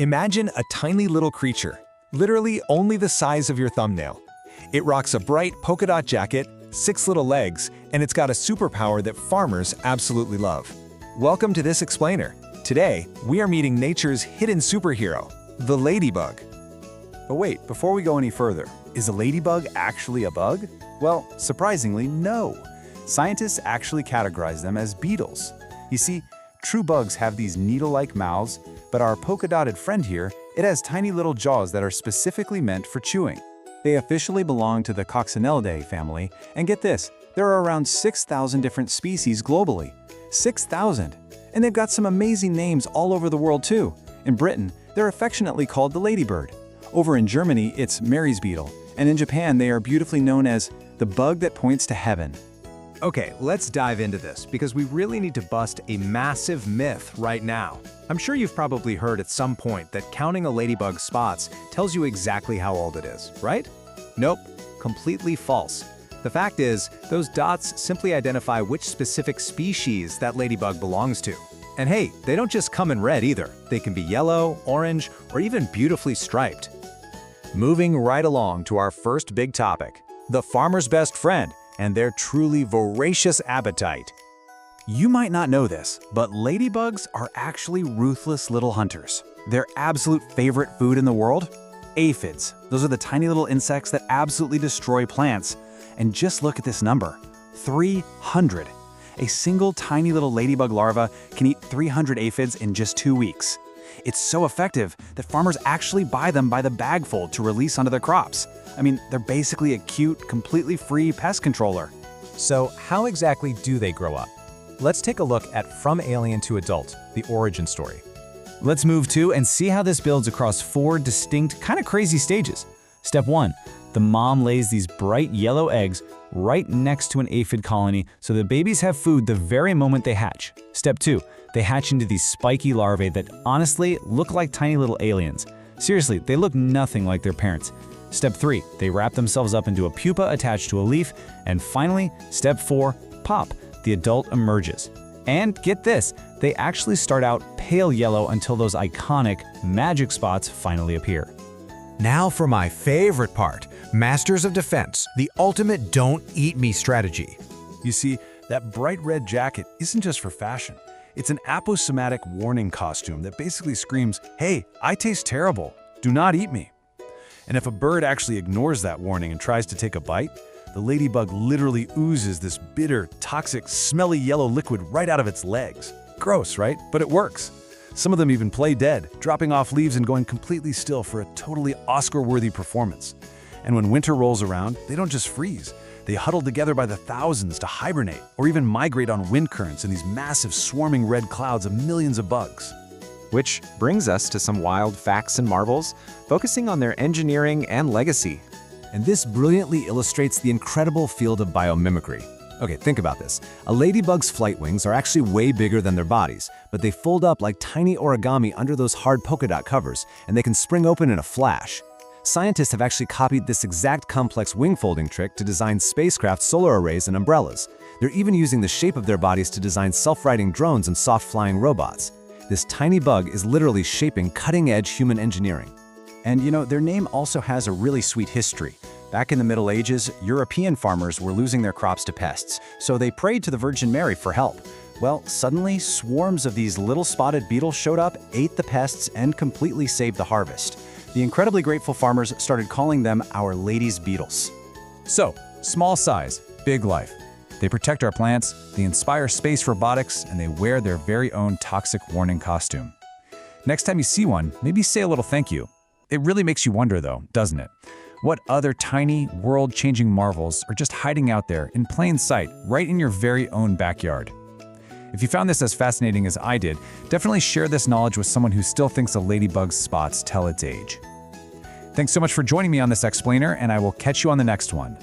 Imagine a tiny little creature, literally only the size of your thumbnail. It rocks a bright polka-dot jacket, 6 little legs, and it's got a superpower that farmers absolutely love. Welcome to this explainer. Today, we are meeting nature's hidden superhero, the ladybug. But wait, before we go any further, is a ladybug actually a bug? Well, surprisingly, no. Scientists actually categorize them as beetles. You see, true bugs have these needle-like mouths, but our polka-dotted friend here, it has tiny little jaws that are specifically meant for chewing. They officially belong to the Coccinellidae family, and get this, there are around 6,000 different species globally. 6,000! And they've got some amazing names all over the world too. In Britain, they're affectionately called the ladybird. Over in Germany, it's Mary's beetle, and in Japan they are beautifully known as the bug that points to heaven. Okay, let's dive into this because we really need to bust a massive myth right now. I'm sure you've probably heard at some point that counting a ladybug's spots tells you exactly how old it is, right? Nope, completely false. The fact is, those dots simply identify which specific species that ladybug belongs to. And hey, they don't just come in red either. They can be yellow, orange, or even beautifully striped. Moving right along to our first big topic, the farmer's best friend and their truly voracious appetite. You might not know this, but ladybugs are actually ruthless little hunters. Their absolute favorite food in the world? Aphids. Those are the tiny little insects that absolutely destroy plants. And just look at this number, 300. A single tiny little ladybug larva can eat 300 aphids in just 2 weeks. It's so effective that farmers actually buy them by the bagful to release onto their crops. I mean, they're basically a cute, completely free pest controller. So how exactly do they grow up? Let's take a look at From Alien to Adult, the origin story. Let's move to and see how this builds across 4 distinct, kind of crazy stages. Step 1, the mom lays these bright yellow eggs right next to an aphid colony so the babies have food the very moment they hatch. Step 2, they hatch into these spiky larvae that honestly look like tiny little aliens. Seriously, they look nothing like their parents. Step 3, they wrap themselves up into a pupa attached to a leaf. And finally, step 4, pop, the adult emerges. And get this, they actually start out pale yellow until those iconic magic spots finally appear. Now for my favorite part, Masters of Defense, the ultimate don't eat me strategy. You see, that bright red jacket isn't just for fashion. It's an aposematic warning costume that basically screams, "Hey, I taste terrible. Do not eat me." And if a bird actually ignores that warning and tries to take a bite, the ladybug literally oozes this bitter, toxic, smelly yellow liquid right out of its legs. Gross, right? But it works. Some of them even play dead, dropping off leaves and going completely still for a totally Oscar-worthy performance. And when winter rolls around, they don't just freeze. They huddle together by the thousands to hibernate or even migrate on wind currents in these massive swarming red clouds of millions of bugs. Which brings us to some wild facts and marvels, focusing on their engineering and legacy. And this brilliantly illustrates the incredible field of biomimicry. Okay, think about this. A ladybug's flight wings are actually way bigger than their bodies, but they fold up like tiny origami under those hard polka dot covers, and they can spring open in a flash. Scientists have actually copied this exact complex wing folding trick to design spacecraft solar arrays and umbrellas. They're even using the shape of their bodies to design self-riding drones and soft-flying robots. This tiny bug is literally shaping cutting-edge human engineering. And you know, their name also has a really sweet history. Back in the Middle Ages, European farmers were losing their crops to pests, so they prayed to the Virgin Mary for help. Well, suddenly, swarms of these little spotted beetles showed up, ate the pests, and completely saved the harvest. The incredibly grateful farmers started calling them Our Lady's beetles. So, small size, big life. They protect our plants, they inspire space robotics, and they wear their very own toxic warning costume. Next time you see one, maybe say a little thank you. It really makes you wonder though, doesn't it? What other tiny, world-changing marvels are just hiding out there in plain sight, right in your very own backyard? If you found this as fascinating as I did, definitely share this knowledge with someone who still thinks a ladybug's spots tell its age. Thanks so much for joining me on this explainer, and I will catch you on the next one.